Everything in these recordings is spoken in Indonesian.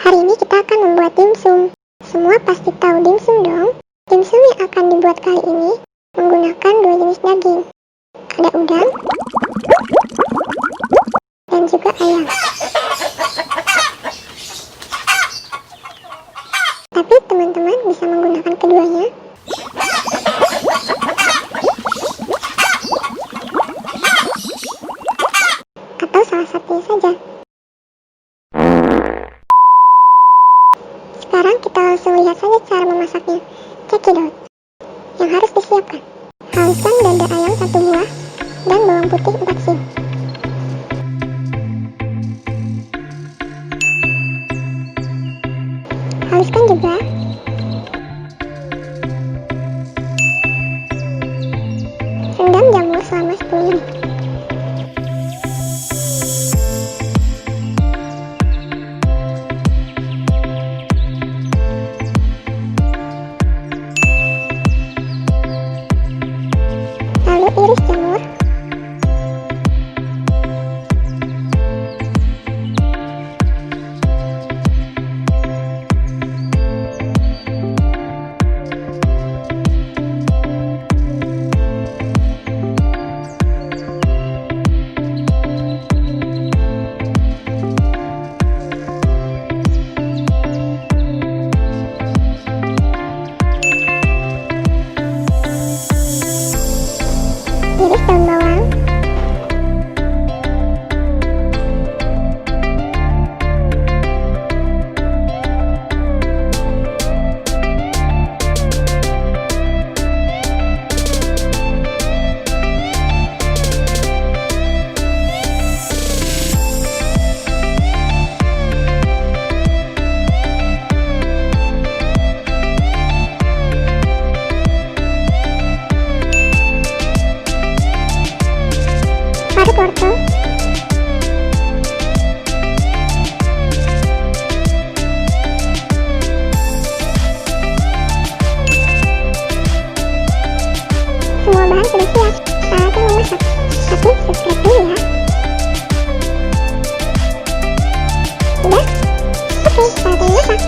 Hari ini kita akan membuat dimsum. Semua pasti tahu dimsum dong. Dimsum yang akan dibuat kali ini menggunakan dua jenis daging. Ada udang dan juga ayam. Tapi teman-teman bisa menggunakan keduanya. Atau salah satunya saja. Sekarang kita langsung lihat saja cara memasaknya. Cekidot. Yang harus disiapkan: haluskan dada ayam 1 buah dan bawang putih 4 siung. Haluskan juga rendam jamur selama 10 menit. Lalu iris jamur. Iris daun bawang. Parut wortel. Semua bahan sudah siap, saatnya memasak. Tapi subscribe dulu ya. Sudah? Oke, saatnya memasak.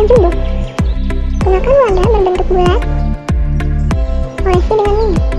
yang jumbo. Gunakan wadah berbentuk bulat. Olesi dengan minyak.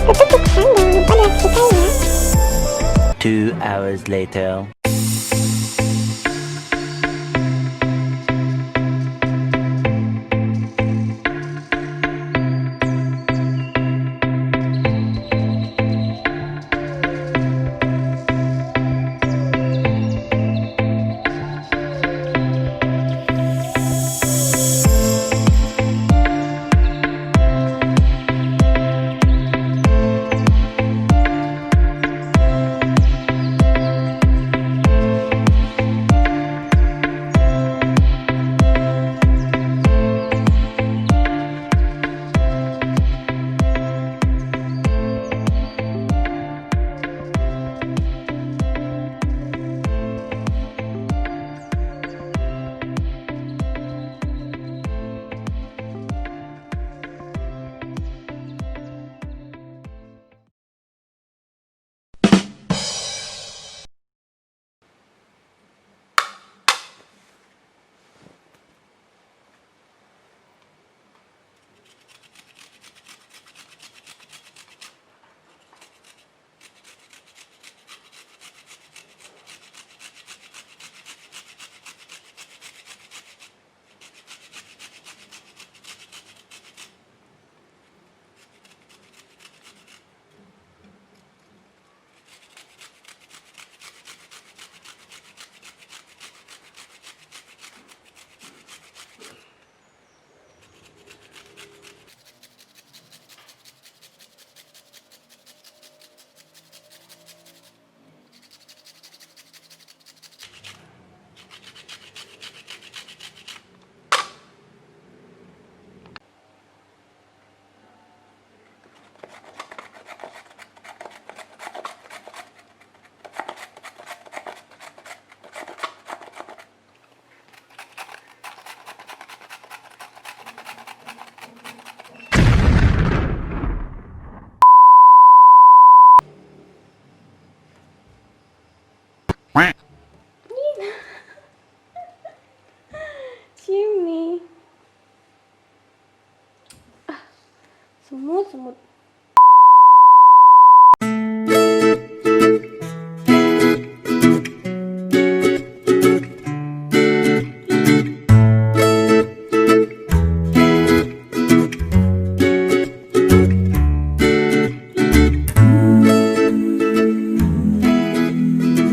Tutup kukusan, jangan lupa diaktifkan ya. 2 hours later. Sini. Semut.